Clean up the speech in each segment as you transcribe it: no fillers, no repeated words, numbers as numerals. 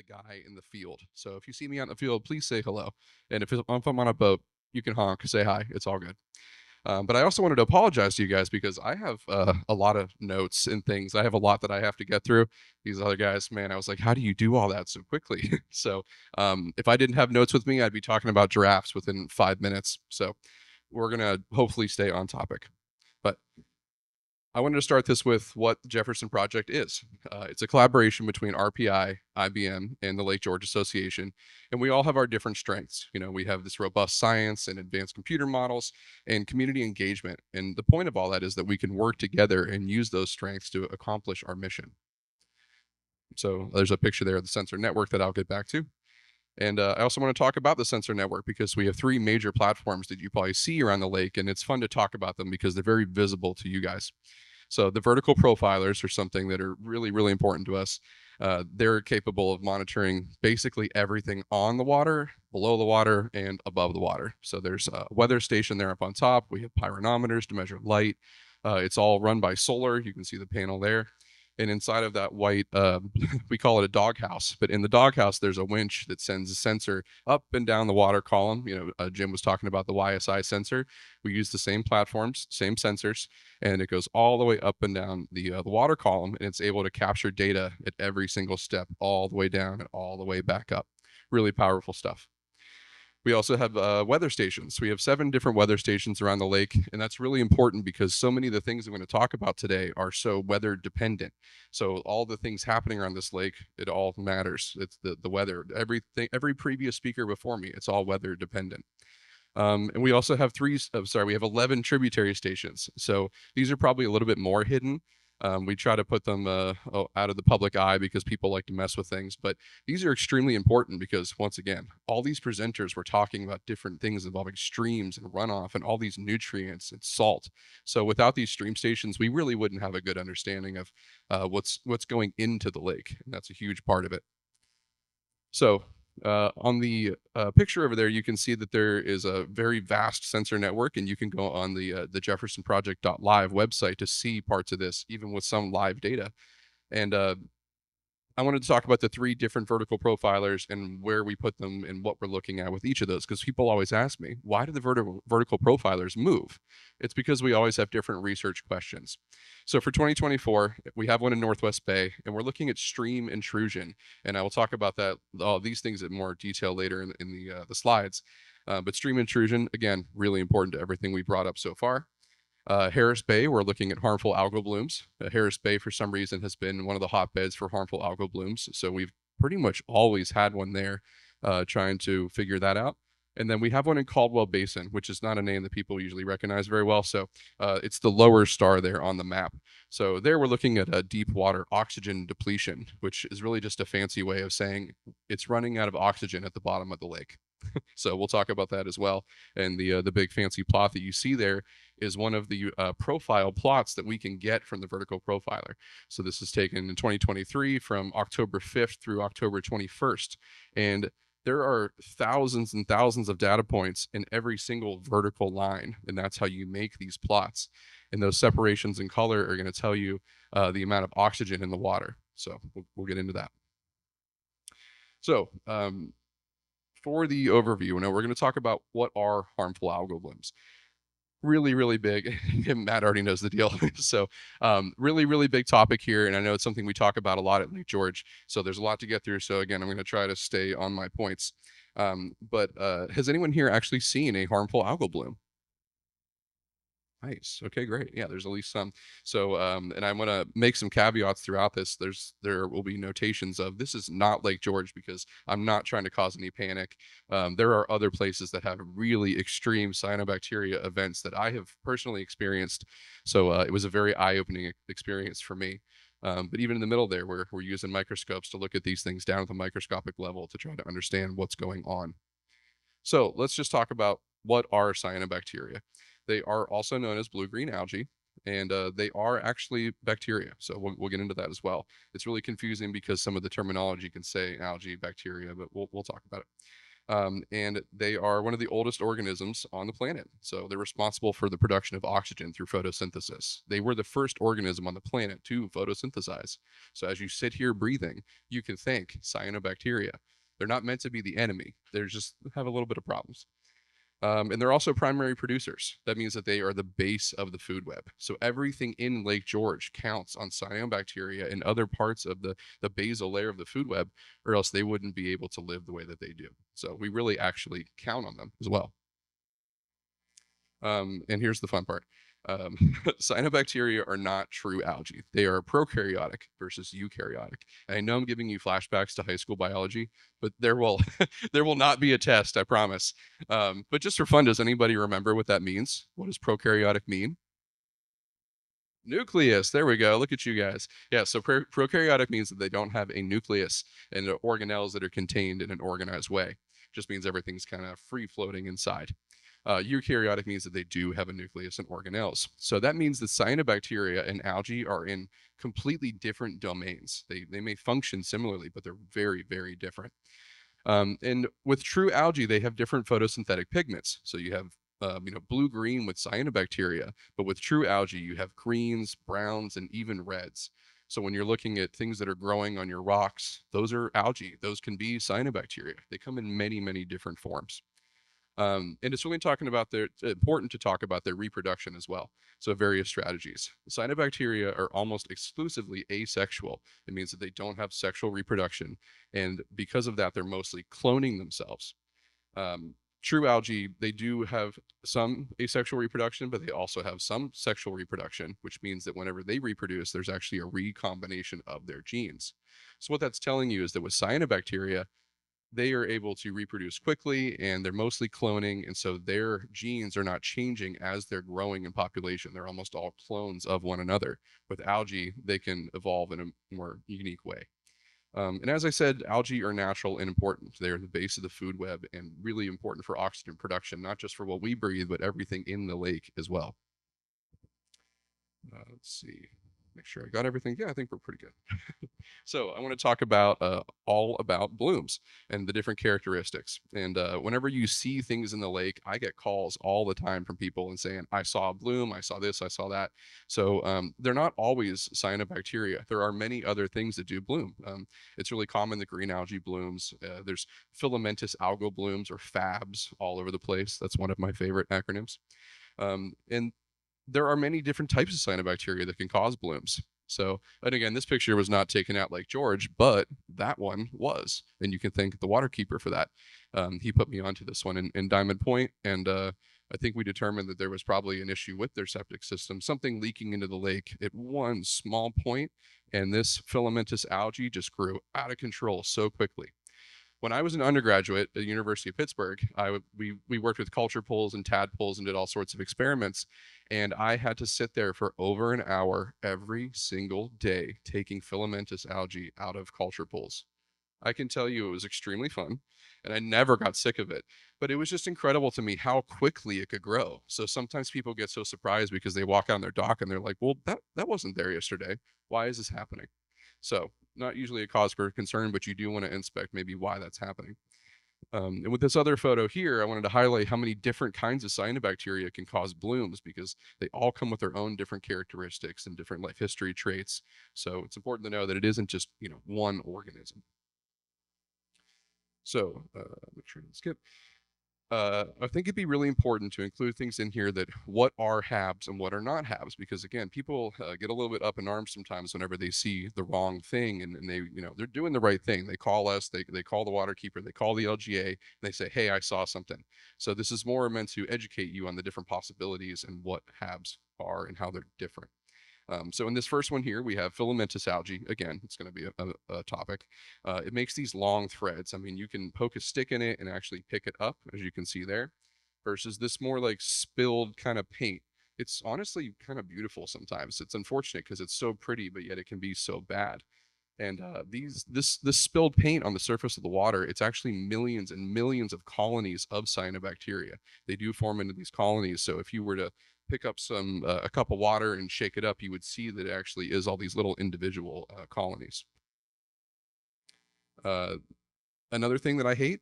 the guy in the field. So if you see me out in the field, please say hello. And if I'm on a boat, you can honk, say hi. It's all good. But I also wanted to apologize to you guys because I have a lot of notes and things. I have a lot that I have to get through. These other guys, man, I was like, how do you do all that so quickly? So if I didn't have notes with me, I'd be talking about giraffes within 5 minutes. So we're going to hopefully stay on topic. But I wanted to start this with what the Jefferson Project is. It's a collaboration between RPI, IBM, and the Lake George Association, and we all have our different strengths. You know, we have this robust science and advanced computer models and community engagement. And the point of all that is that we can work together and use those strengths to accomplish our mission. So there's a picture there of the sensor network that I'll get back to. And I also want to talk about the sensor network because we have three major platforms that you probably see around the lake, and it's fun to talk about them because they're very visible to you guys. So the vertical profilers are something that are really, really important to us. They're capable of monitoring basically everything on the water, below the water, and above the water. So there's a weather station there up on top. We have pyronometers to measure light. It's all run by solar. You can see the panel there. And inside of that white, we call it a doghouse. But in the doghouse, there's a winch that sends a sensor up and down the water column. You know, Jim was talking about the YSI sensor. We use the same platforms, same sensors, and it goes all the way up and down the water column, and it's able to capture data at every single step, all the way down and all the way back up. Really powerful stuff. We also have weather stations. We have 7 different weather stations around the lake, and that's really important because so many of the things I'm going to talk about today are so weather dependent. So all the things happening around this lake, it all matters. It's the weather. Every previous speaker before me, it's all weather dependent. And we also have we have 11 tributary stations. So these are probably a little bit more hidden. We try to put them out of the public eye because people like to mess with things. But these are extremely important because, once again, all these presenters were talking about different things involving streams and runoff and all these nutrients and salt. So without these stream stations, we really wouldn't have a good understanding of what's going into the lake. And that's a huge part of it. So on the picture over there, you can see that there is a very vast sensor network, and you can go on the jeffersonproject.live website to see parts of this, even with some live data. And I wanted to talk about the 3 different vertical profilers and where we put them and what we're looking at with each of those, because people always ask me, why do the vertical profilers move? It's because we always have different research questions. So for 2024, we have one in Northwest Bay, and we're looking at stream intrusion. And I will talk about all these things in more detail later in the slides. But stream intrusion, again, really important to everything we brought up so far. Harris Bay, we're looking at harmful algal blooms. Harris Bay, for some reason, has been one of the hotbeds for harmful algal blooms. So we've pretty much always had one there, trying to figure that out. And then we have one in Caldwell Basin, which is not a name that people usually recognize very well. So it's the lower star there on the map. So there we're looking at a deep water oxygen depletion, which is really just a fancy way of saying it's running out of oxygen at the bottom of the lake. So we'll talk about that as well. And the big fancy plot that you see there is one of the profile plots that we can get from the vertical profiler. So this is taken in 2023 from October 5th through October 21st. And there are thousands and thousands of data points in every single vertical line, and that's how you make these plots. And those separations in color are going to tell you the amount of oxygen in the water. So we'll get into that. So for the overview, now we're going to talk about what are harmful algal blooms. Really, really big. Matt already knows the deal. So really, really big topic here. And I know it's something we talk about a lot at Lake George. So there's a lot to get through. So again, I'm going to try to stay on my points. But has anyone here actually seen a harmful algal bloom? Nice. Okay, great. Yeah, there's at least some. So, and I want to make some caveats throughout this. There will be notations of this is not Lake George because I'm not trying to cause any panic. There are other places that have really extreme cyanobacteria events that I have personally experienced. So it was a very eye-opening experience for me. But even in the middle there, we're using microscopes to look at these things down at the microscopic level to try to understand what's going on. So let's just talk about what are cyanobacteria. They are also known as blue-green algae, and they are actually bacteria. So we'll get into that as well. It's really confusing because some of the terminology can say algae, bacteria, but we'll talk about it. And they are one of the oldest organisms on the planet. So they're responsible for the production of oxygen through photosynthesis. They were the first organism on the planet to photosynthesize. So as you sit here breathing, you can thank cyanobacteria. They're not meant to be the enemy. They just have a little bit of problems. And they're also primary producers. That means that they are the base of the food web. So everything in Lake George counts on cyanobacteria and other parts of the basal layer of the food web, or else they wouldn't be able to live the way that they do. So we really actually count on them as well. And here's the fun part. Um, cyanobacteria are not true algae. They are prokaryotic versus eukaryotic. And I know I'm giving you flashbacks to high school biology, but there will there will not be a test, I promise. But just for fun, does anybody remember what that means? What does prokaryotic mean? Nucleus. There we go. Look at you guys. Yeah, so prokaryotic means that they don't have a nucleus and the organelles that are contained in an organized way. Just means everything's kind of free floating inside. Eukaryotic means that they do have a nucleus and organelles. So that means that cyanobacteria and algae are in completely different domains. They may function similarly, but they're very, very different. And with true algae, they have different photosynthetic pigments. So you have blue-green with cyanobacteria, but with true algae, you have greens, browns, and even reds. So when you're looking at things that are growing on your rocks, those are algae. Those can be cyanobacteria. They come in many, many different forms. And it's really important to talk about their reproduction as well. So various strategies. Cyanobacteria are almost exclusively asexual. It means that they don't have sexual reproduction. And because of that, they're mostly cloning themselves. True algae, they do have some asexual reproduction, but they also have some sexual reproduction, which means that whenever they reproduce, there's actually a recombination of their genes. So what that's telling you is that with cyanobacteria, they are able to reproduce quickly and they're mostly cloning. And so their genes are not changing as they're growing in population. They're almost all clones of one another. With algae, they can evolve in a more unique way. And as I said, algae are natural and important. They're the base of the food web and really important for oxygen production, not just for what we breathe, but everything in the lake as well. Let's see, make sure I got everything. Yeah, I think we're pretty good. So I want to talk about all about blooms and the different characteristics. And whenever you see things in the lake, I get calls all the time from people and saying, I saw a bloom, I saw this, I saw that. So they're not always cyanobacteria. There are many other things that do bloom. It's really common that green algae blooms. There's filamentous algal blooms or FABs all over the place. That's one of my favorite acronyms. And there are many different types of cyanobacteria that can cause blooms. So, and again, this picture was not taken out Lake George, but that one was, and you can thank the waterkeeper for that. He put me onto this one in Diamond Point, and I think we determined that there was probably an issue with their septic system, something leaking into the lake at one small point, and this filamentous algae just grew out of control so quickly. When I was an undergraduate at the University of Pittsburgh, we worked with culture pools and tadpoles and did all sorts of experiments. And I had to sit there for over an hour every single day taking filamentous algae out of culture pools. I can tell you it was extremely fun and I never got sick of it. But it was just incredible to me how quickly it could grow. So sometimes people get so surprised because they walk on their dock and they're like, well, that wasn't there yesterday. Why is this happening? So not usually a cause for concern, but you do want to inspect maybe why that's happening. And with this other photo here, I wanted to highlight how many different kinds of cyanobacteria can cause blooms because they all come with their own different characteristics and different life history traits. So it's important to know that it isn't just, one organism. So make sure to skip. I think it'd be really important to include things in here that what are HABs and what are not HABs, because again, people get a little bit up in arms sometimes whenever they see the wrong thing and they, they're doing the right thing. They call us, they call the waterkeeper, they call the LGA, and they say, hey, I saw something. So this is more meant to educate you on the different possibilities and what HABs are and how they're different. So in this first one here, we have filamentous algae. Again, it's going to be a topic. It makes these long threads. I mean, you can poke a stick in it and actually pick it up, as you can see there, versus this more like spilled kind of paint. It's honestly kind of beautiful sometimes. It's unfortunate because it's so pretty, but yet it can be so bad. And this spilled paint on the surface of the water, it's actually millions and millions of colonies of cyanobacteria. They do form into these colonies. So if you were to pick up a cup of water and shake it up, you would see that it actually is all these little individual colonies. Uh, Another thing that I hate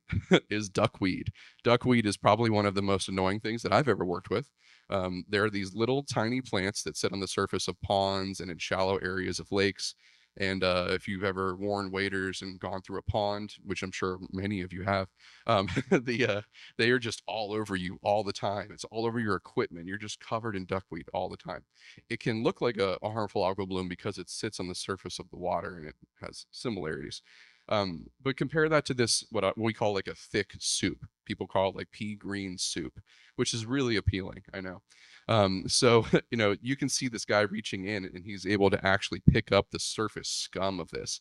is duckweed. Duckweed is probably one of the most annoying things that I've ever worked with. There are these little tiny plants that sit on the surface of ponds and in shallow areas of lakes. And if you've ever worn waders and gone through a pond, which I'm sure many of you have, they are just all over you all the time. It's all over your equipment. You're just covered in duckweed all the time. It can look like a harmful algal bloom because it sits on the surface of the water and it has similarities. But compare that to this, what we call like a thick soup. People call it like pea green soup, which is really appealing. I know. So, you can see this guy reaching in and he's able to actually pick up the surface scum of this.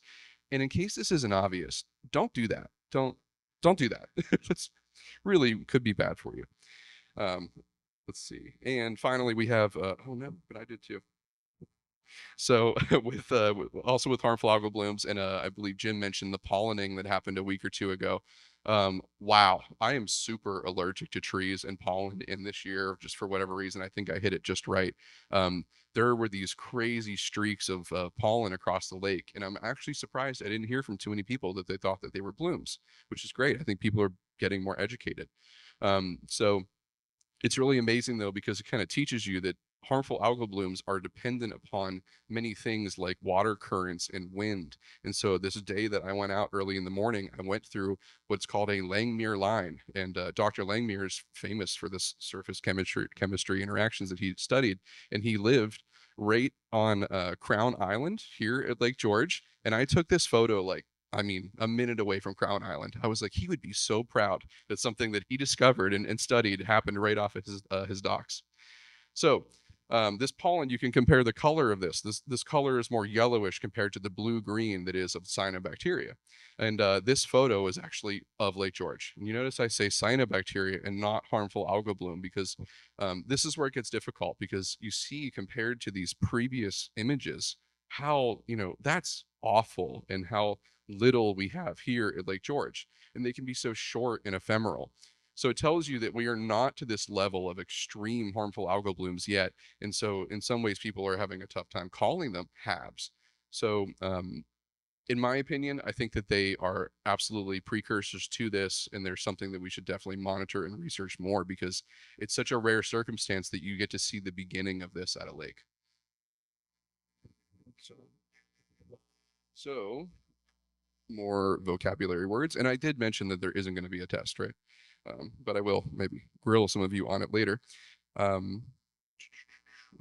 And in case this isn't obvious, don't do that. Don't do that. It's really could be bad for you. Um, let's see. And finally, we have, oh no, but I did too. So also with harmful algal blooms, and I believe Jim mentioned the pollinating that happened a week or two ago. Wow, I am super allergic to trees and pollen in this year, just for whatever reason. I think I hit it just right. Um, there were these crazy streaks of pollen across the lake, and I'm actually surprised I didn't hear from too many people that they thought that they were blooms, which is great. I think people are getting more educated. So it's really amazing though, because it kind of teaches you that harmful algal blooms are dependent upon many things like water currents and wind. And so this day that I went out early in the morning, I went through what's called a Langmuir line. And Dr. Langmuir is famous for this surface chemistry interactions that he studied. And he lived right on Crown Island here at Lake George. And I took this photo like, I mean, a minute away from Crown Island. I was like, he would be so proud that something that he discovered and studied happened right off of his docks. So this pollen, you can compare the color of this color is more yellowish compared to the blue green that is of cyanobacteria. And this photo is actually of Lake George. And you notice I say cyanobacteria and not harmful algal bloom, because this is where it gets difficult, because you see compared to these previous images how, that's awful, and how little we have here at Lake George, and they can be so short and ephemeral. So it tells you that we are not to this level of extreme harmful algal blooms yet. And so in some ways, people are having a tough time calling them HABs. So in my opinion, I think that they are absolutely precursors to this. And there's something that we should definitely monitor and research more, because it's such a rare circumstance that you get to see the beginning of this at a lake. So more vocabulary words. And I did mention that there isn't going to be a test, right? But I will maybe grill some of you on it later. Um,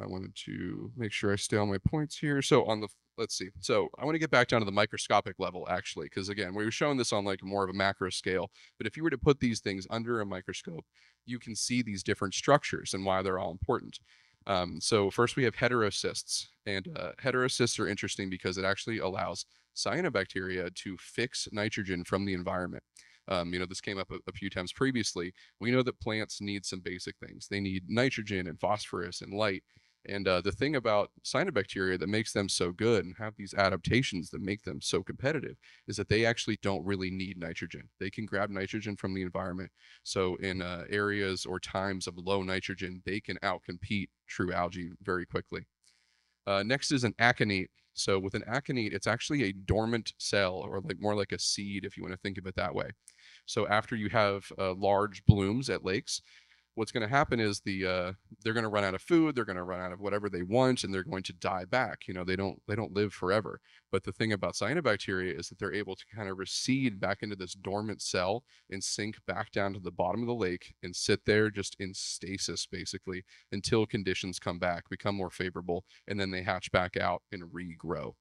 I wanted to make sure I stay on my points here. So let's see. So I want to get back down to the microscopic level, actually, because again, we were showing this on like more of a macro scale. But if you were to put these things under a microscope, you can see these different structures and why they're all important. So first we have heterocysts, and heterocysts are interesting because it actually allows cyanobacteria to fix nitrogen from the environment. This came up a few times previously. We know that plants need some basic things. They need nitrogen and phosphorus and light. And the thing about cyanobacteria that makes them so good and have these adaptations that make them so competitive is that they actually don't really need nitrogen. They can grab nitrogen from the environment. So in areas or times of low nitrogen, they can outcompete true algae very quickly. Next is an aconite. So with an aconite, it's actually a dormant cell, or like more like a seed, if you want to think of it that way. So after you have large blooms at lakes, what's going to happen is they're going to run out of food, they're going to run out of whatever they want, and they're going to die back. They don't live forever. But the thing about cyanobacteria is that they're able to kind of recede back into this dormant cell and sink back down to the bottom of the lake and sit there just in stasis basically until conditions come back, become more favorable, and then they hatch back out and regrow.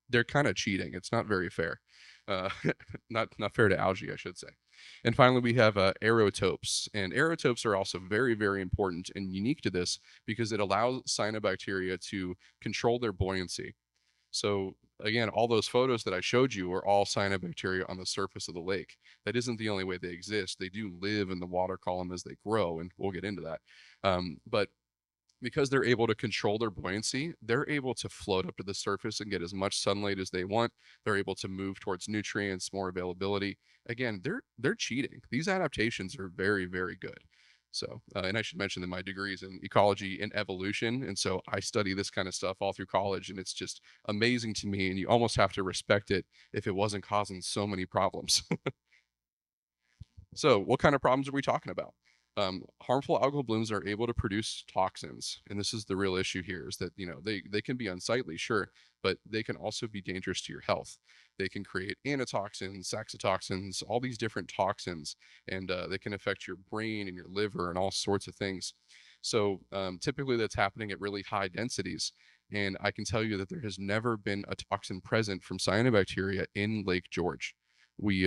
They're kind of cheating. It's not very fair. Uh, not fair to algae, I should say. And finally, we have aerotopes. And aerotopes are also very, very important and unique to this because it allows cyanobacteria to control their buoyancy. So again, all those photos that I showed you are all cyanobacteria on the surface of the lake. That isn't the only way they exist. They do live in the water column as they grow, and we'll get into that. But because they're able to control their buoyancy, they're able to float up to the surface and get as much sunlight as they want. They're able to move towards nutrients, more availability. Again, they're cheating. These adaptations are very, very good. So, and I should mention that my degree is in ecology and evolution, and so I study this kind of stuff all through college, and it's just amazing to me, and you almost have to respect it if it wasn't causing so many problems. So, what kind of problems are we talking about? Harmful algal blooms are able to produce toxins, and this is the real issue here: is that they can be unsightly, sure, but they can also be dangerous to your health. They can create antitoxins, saxitoxins, all these different toxins, and they can affect your brain and your liver and all sorts of things. So typically, that's happening at really high densities. And I can tell you that there has never been a toxin present from cyanobacteria in Lake George. We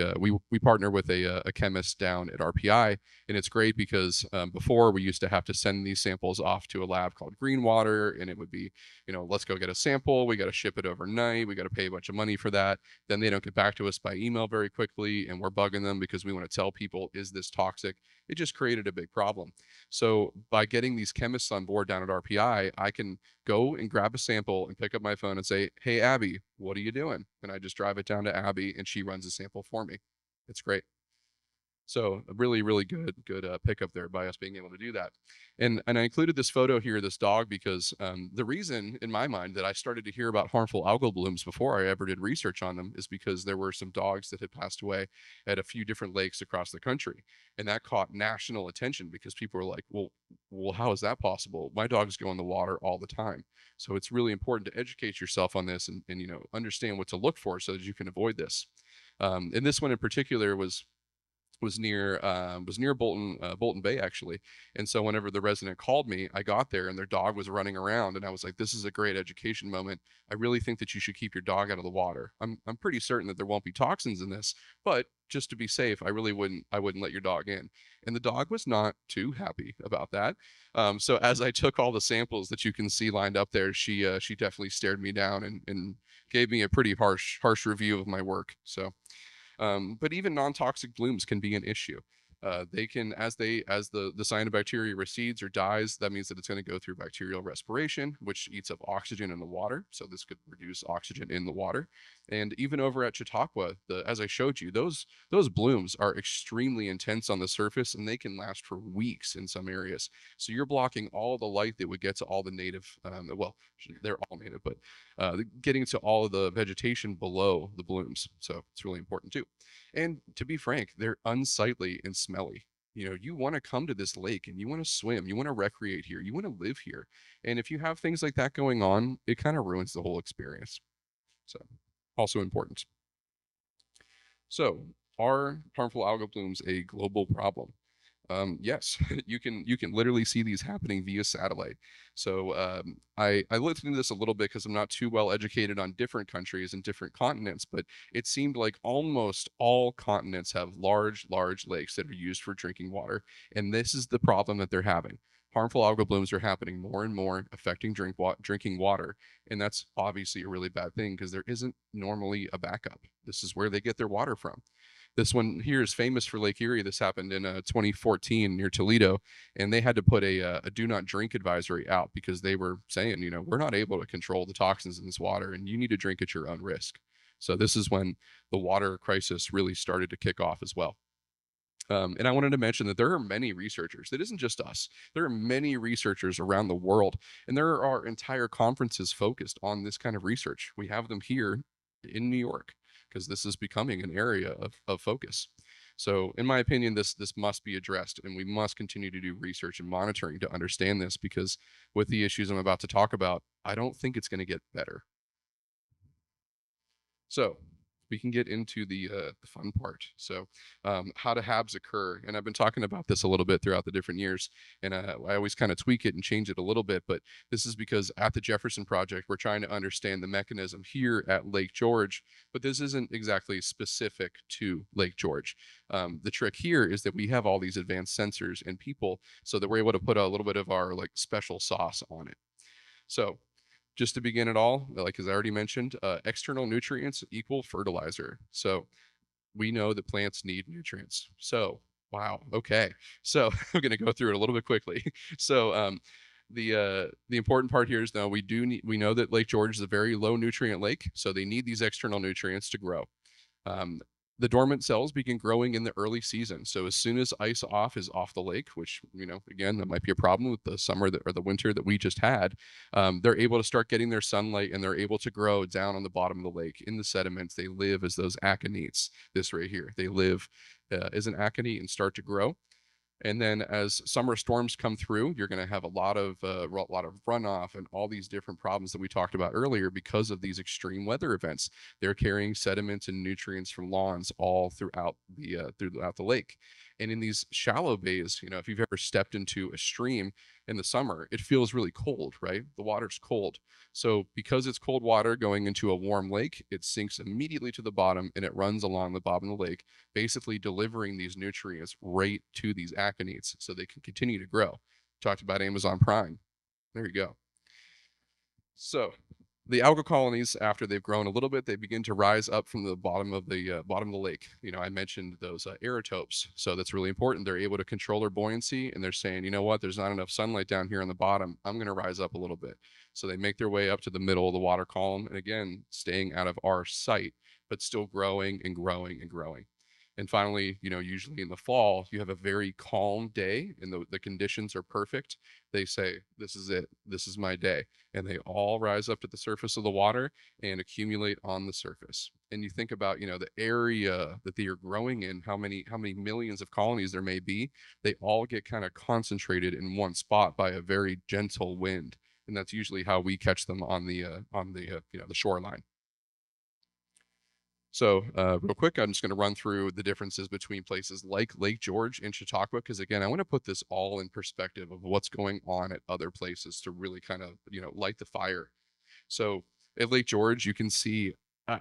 partner with a chemist down at RPI, and it's great because before we used to have to send these samples off to a lab called Greenwater, and it would be, let's go get a sample. We got to ship it overnight. We got to pay a bunch of money for that. Then they don't get back to us by email very quickly, and we're bugging them because we want to tell people, is this toxic? It just created a big problem. So by getting these chemists on board down at RPI, I can go and grab a sample and pick up my phone and say, "Hey, Abby, what are you doing?" And I just drive it down to Abby and she runs a sample for me. It's great. So a really, really good pickup there by us being able to do that. And I included this photo here, this dog, because the reason in my mind that I started to hear about harmful algal blooms before I ever did research on them is because there were some dogs that had passed away at a few different lakes across the country, and that caught national attention because people were like, well, how is that possible? My dogs go in the water all the time. So it's really important to educate yourself on this and understand what to look for so that you can avoid this. And this one in particular was near Bolton Bay actually. And so whenever the resident called me, I got there and their dog was running around, and I was like, "This is a great education moment. I really think that you should keep your dog out of the water. I'm pretty certain that there won't be toxins in this, but just to be safe, I wouldn't let your dog in." And the dog was not too happy about that. So as I took all the samples that you can see lined up there, she definitely stared me down and gave me a pretty harsh review of my work. So but even non-toxic blooms can be an issue. They can, as the cyanobacteria recedes or dies, that means that it's going to go through bacterial respiration, which eats up oxygen in the water. So this could reduce oxygen in the water. And even over at Chautauqua, as I showed you, those blooms are extremely intense on the surface, and they can last for weeks in some areas. So you're blocking all the light that would get to all the native, well, they're all native, but getting to all of the vegetation below the blooms. So it's really important too. And to be frank, they're unsightly and smelly. You want to come to this lake and you want to swim, you want to recreate here, you want to live here. And if you have things like that going on, it kind of ruins the whole experience. So, also important. So, are harmful algal blooms a global problem? Yes, you can literally see these happening via satellite. So I looked into this a little bit because I'm not too well educated on different countries and different continents, but it seemed like almost all continents have large lakes that are used for drinking water, and this is the problem that they're having. Harmful algal blooms are happening more and more, affecting drinking water, and that's obviously a really bad thing because there isn't normally a backup. This is where they get their water from. This one here is famous for Lake Erie. This happened in 2014 near Toledo, and they had to put a do not drink advisory out because they were saying, we're not able to control the toxins in this water, and you need to drink at your own risk. So this is when the water crisis really started to kick off as well. And I wanted to mention that there are many researchers. It isn't just us. There are many researchers around the world, and there are entire conferences focused on this kind of research. We have them here in New York because this is becoming an area of focus. So, in my opinion, this must be addressed, and we must continue to do research and monitoring to understand this because with the issues I'm about to talk about, I don't think it's going to get better. So we can get into the fun part. So how do HABs occur? And I've been talking about this a little bit throughout the different years, and I always kind of tweak it and change it a little bit. But this is because at the Jefferson Project, we're trying to understand the mechanism here at Lake George, but this isn't exactly specific to Lake George. The trick here is that we have all these advanced sensors and people so that we're able to put a little bit of our like special sauce on it. So just to begin it all, like as I already mentioned, external nutrients equal fertilizer. So we know that plants need nutrients. So wow, okay. So I'm going to go through it a little bit quickly. So the important part here is now we know that Lake George is a very low nutrient lake, so they need these external nutrients to grow. Um, The dormant cells begin growing in the early season. So as soon as ice off is off the lake, which, again, that might be a problem with the summer or the winter that we just had, they're able to start getting their sunlight and they're able to grow down on the bottom of the lake in the sediments. They live as those aconites, this right here. They live as an aconite and start to grow. And then as summer storms come through, you're going to have a lot of runoff and all these different problems that we talked about earlier because of these extreme weather events. They're carrying sediments and nutrients from lawns all throughout the lake. And in these shallow bays, if you've ever stepped into a stream in the summer, it feels really cold, right? The water's cold. So because it's cold water going into a warm lake, it sinks immediately to the bottom and it runs along the bottom of the lake, basically delivering these nutrients right to these aconites so they can continue to grow. Talked about Amazon Prime. There you go. So the algal colonies, after they've grown a little bit, they begin to rise up from the bottom of the lake. I mentioned those aerotopes, so that's really important. They're able to control their buoyancy, and they're saying, you know what? There's not enough sunlight down here on the bottom. I'm going to rise up a little bit. So they make their way up to the middle of the water column, and again, staying out of our sight, but still growing and growing and growing. And finally, usually in the fall, you have a very calm day and the conditions are perfect. They say, this is it. This is my day. And they all rise up to the surface of the water and accumulate on the surface. And you think about, the area that they are growing in, how many millions of colonies there may be, they all get kind of concentrated in one spot by a very gentle wind. And that's usually how we catch them on the shoreline. So real quick, I'm just going to run through the differences between places like Lake George and Chautauqua, because again, I want to put this all in perspective of what's going on at other places to really kind of, light the fire. So at Lake George, you can see,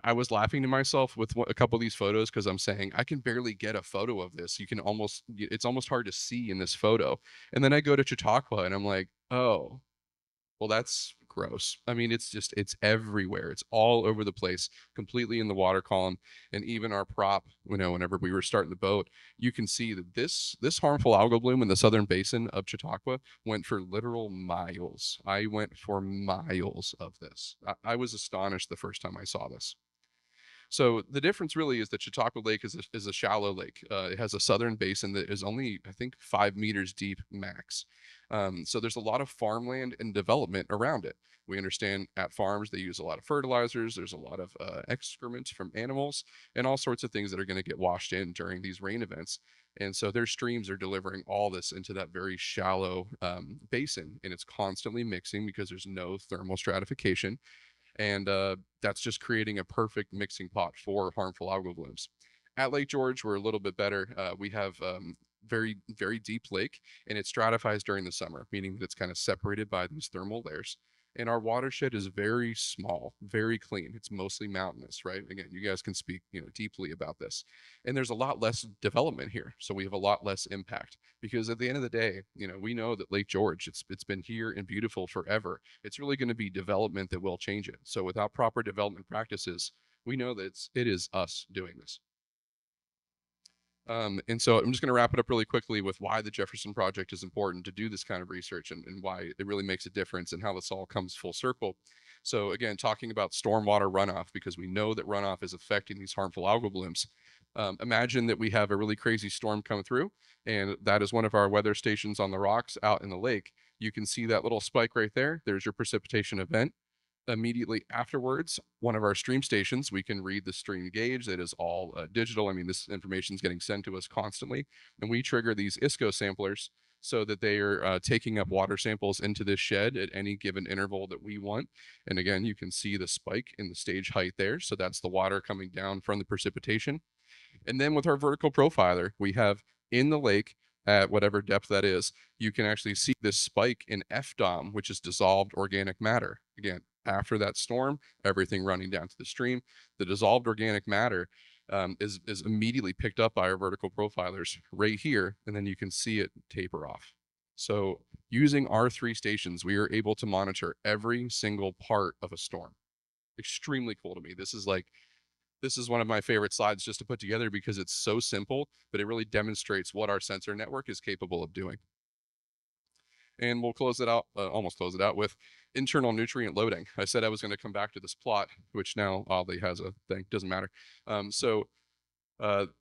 I was laughing to myself with a couple of these photos because I'm saying I can barely get a photo of this. It's almost hard to see in this photo. And then I go to Chautauqua and I'm like, oh, well, that's gross. I mean, it's everywhere. It's all over the place, completely in the water column. And even our prop, whenever we were starting the boat, you can see that this harmful algal bloom in the southern basin of Chautauqua went for literal miles. I went for miles of this. I was astonished the first time I saw this. So the difference really is that Chautauqua Lake is a shallow lake. It has a southern basin that is only, I think, 5 meters deep max. So there's a lot of farmland and development around it. We understand at farms they use a lot of fertilizers. There's a lot of excrement from animals and all sorts of things that are going to get washed in during these rain events. And so their streams are delivering all this into that very shallow basin, and it's constantly mixing because there's no thermal stratification. And that's just creating a perfect mixing pot for harmful algal blooms. At Lake George, we're a little bit better. We have very, very deep lake, and it stratifies during the summer, meaning that it's kind of separated by these thermal layers. And our watershed is very small, very clean. It's mostly mountainous, right? Again, you guys can speak, deeply about this. And there's a lot less development here, so we have a lot less impact. Because at the end of the day, we know that Lake George, it's been here and beautiful forever. It's really going to be development that will change it. So without proper development practices, we know that it is us doing this. And so I'm just going to wrap it up really quickly with why the Jefferson Project is important to do this kind of research and why it really makes a difference and how this all comes full circle. So again, talking about stormwater runoff, because we know that runoff is affecting these harmful algal blooms. Imagine that we have a really crazy storm come through, and that is one of our weather stations on the rocks out in the lake. You can see that little spike right there. There's your precipitation event. Immediately afterwards, one of our stream stations, we can read the stream gauge that is all digital. I mean, this information is getting sent to us constantly, and we trigger these ISCO samplers so that they are taking up water samples into this shed at any given interval that we want. And again, you can see the spike in the stage height there. So that's the water coming down from the precipitation. And then with our vertical profiler, we have in the lake at whatever depth that is, you can actually see this spike in FDOM, which is dissolved organic matter. Again, after that storm, everything running down to the stream, the dissolved organic matter is immediately picked up by our vertical profilers right here, and then you can see it taper off. So using our 3 stations, we are able to monitor every single part of a storm. Extremely cool to me. This is one of my favorite slides just to put together because it's so simple, but it really demonstrates what our sensor network is capable of doing. And we'll almost close it out with internal nutrient loading. I said I was going to come back to this plot, which now oddly has a thing, doesn't matter.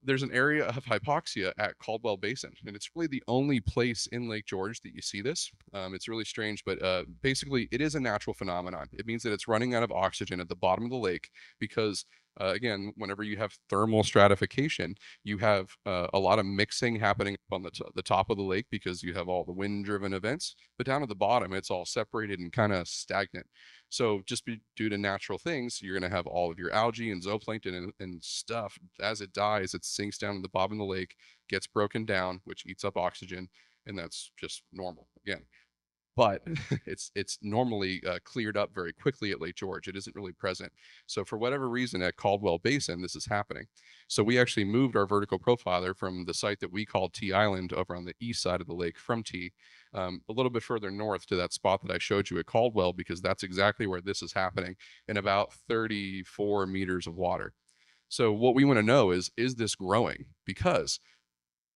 There's an area of hypoxia at Caldwell Basin, and it's really the only place in Lake George that you see this. It's really strange, but basically, it is a natural phenomenon. It means that it's running out of oxygen at the bottom of the lake because, again, whenever you have thermal stratification, you have a lot of mixing happening up on the top of the lake because you have all the wind-driven events. But down at the bottom, it's all separated and kind of stagnant. So just due to natural things, you're going to have all of your algae and zooplankton and stuff. As it dies, it sinks down to the bottom of the lake, gets broken down, which eats up oxygen, and that's just normal. Again, but it's normally cleared up very quickly at Lake George. It isn't really present. So for whatever reason at Caldwell Basin, this is happening. So we actually moved our vertical profiler from the site that we called T Island over on the east side of the lake from T, a little bit further north to that spot that I showed you at Caldwell, because that's exactly where this is happening in about 34 meters of water. So what we want to know is this growing? Because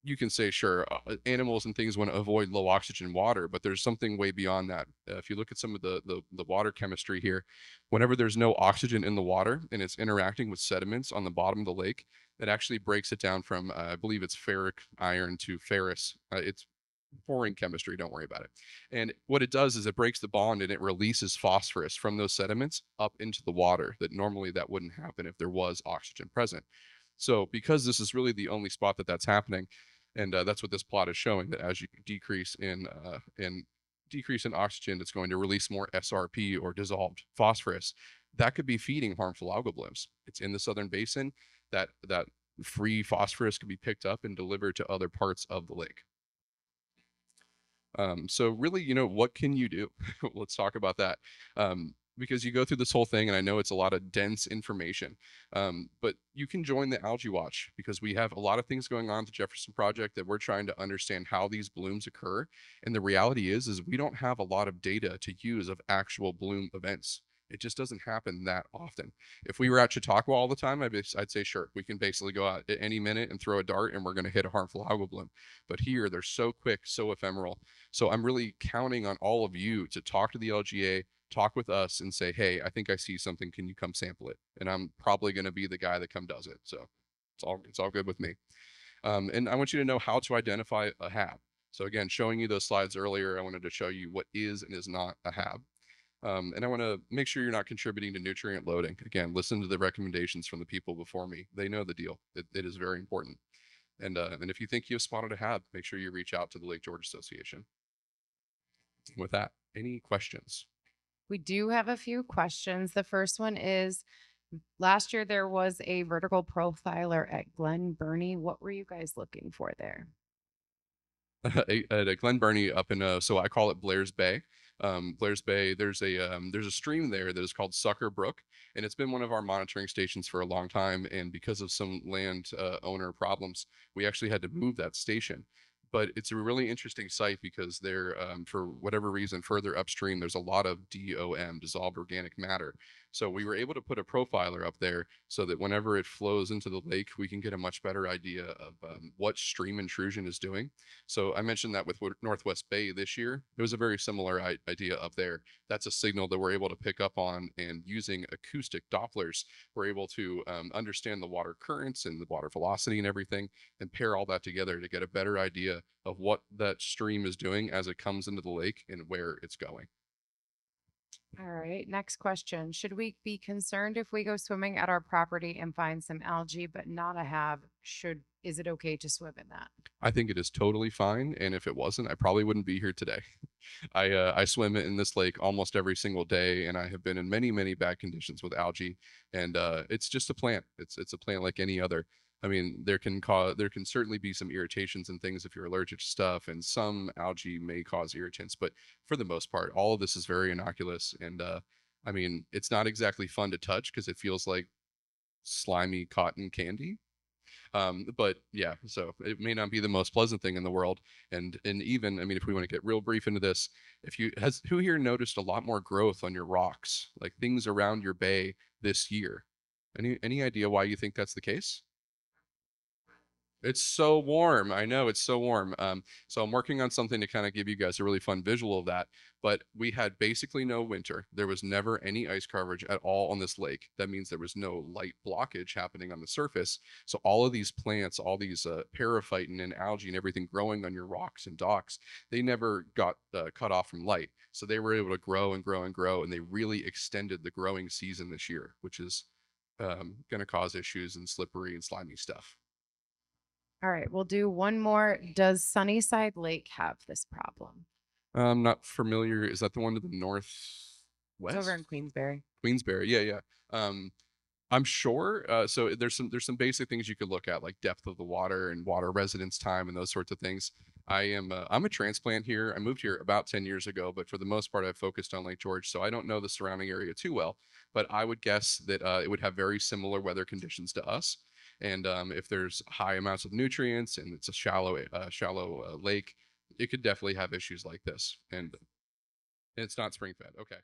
you can say, sure, animals and things want to avoid low oxygen water, but there's something way beyond that. If you look at some of the water chemistry here, whenever there's no oxygen in the water and it's interacting with sediments on the bottom of the lake, it actually breaks it down from, I believe it's ferric iron to ferrous. It's boring chemistry, don't worry about it. And what it does is it breaks the bond and it releases phosphorus from those sediments up into the water that normally that wouldn't happen if there was oxygen present. So because this is really the only spot that that's happening, and that's what this plot is showing, that as you decrease in oxygen, it's going to release more SRP or dissolved phosphorus. That could be feeding harmful algal blooms. It's in the southern basin. That free phosphorus could be picked up and delivered to other parts of the lake. So really, what can you do? Let's talk about that. Because you go through this whole thing, and I know it's a lot of dense information, but you can join the Algae Watch because we have a lot of things going on at the Jefferson Project that we're trying to understand how these blooms occur. And the reality is we don't have a lot of data to use of actual bloom events. It just doesn't happen that often. If we were at Chautauqua all the time, I'd say, sure, we can basically go out at any minute and throw a dart and we're going to hit a harmful algal bloom. But here, they're so quick, so ephemeral. So I'm really counting on all of you to talk to the LGA, talk with us and say, hey, I think I see something. Can you come sample it? And I'm probably going to be the guy that come does it. So it's all good with me. And I want you to know how to identify a HAB. So again, showing you those slides earlier, I wanted to show you what is and is not a HAB. And I want to make sure you're not contributing to nutrient loading. Again, listen to the recommendations from the people before me. They know the deal. It is very important. And if you think you've spotted a HAB, make sure you reach out to the Lake George Association. With that, any questions? We do have a few questions. The first one is, last year there was a vertical profiler at Glen Burnie. What were you guys looking for there? At Glen Burnie up in so I call it Blair's Bay. Blair's Bay, there's a stream there that is called Sucker Brook, and it's been one of our monitoring stations for a long time. And because of some land owner problems, we actually had to move that station. But it's a really interesting site because there, for whatever reason, further upstream, there's a lot of DOM, dissolved organic matter. So we were able to put a profiler up there so that whenever it flows into the lake, we can get a much better idea of what stream intrusion is doing. So I mentioned that with Northwest Bay this year, it was a very similar idea up there. That's a signal that we're able to pick up on, and using acoustic Dopplers, we're able to understand the water currents and the water velocity and everything, and pair all that together to get a better idea of what that stream is doing as it comes into the lake and where it's going. All right, next question. Should we be concerned if we go swimming at our property and find some algae but not a HAB? Is it okay to swim in that? I think it is totally fine, and if it wasn't, I probably wouldn't be here today. I swim in this lake almost every single day, and I have been in many bad conditions with algae, and it's just a plant. It's a plant like any other. I mean, there can certainly be some irritations and things if you're allergic to stuff, and some algae may cause irritants, but for the most part, all of this is very innocuous, and I mean, it's not exactly fun to touch because it feels like slimy cotton candy. But yeah, so it may not be the most pleasant thing in the world. And even, I mean, if we want to get real brief into this, who here noticed a lot more growth on your rocks, like things around your bay this year? Any idea why you think that's the case? It's so warm. I know it's so warm. So I'm working on something to kind of give you guys a really fun visual of that. But we had basically no winter. There was never any ice coverage at all on this lake. That means there was no light blockage happening on the surface. So all of these plants, all these periphyton and algae and everything growing on your rocks and docks, they never got cut off from light. So they were able to grow and grow and grow, and they really extended the growing season this year, which is going to cause issues and slippery and slimy stuff. All right, we'll do one more. Does Sunnyside Lake have this problem? I'm not familiar. Is that the one to the It's over in northwest? Queensbury. Queensbury. Yeah, yeah. I'm sure. So there's some basic things you could look at, like depth of the water and water residence time and those sorts of things. I'm a transplant here. I moved here about 10 years ago, but for the most part, I've focused on Lake George, so I don't know the surrounding area too well. But I would guess that it would have very similar weather conditions to us. And if there's high amounts of nutrients and it's a shallow lake, it could definitely have issues like this. And it's not spring fed. Okay.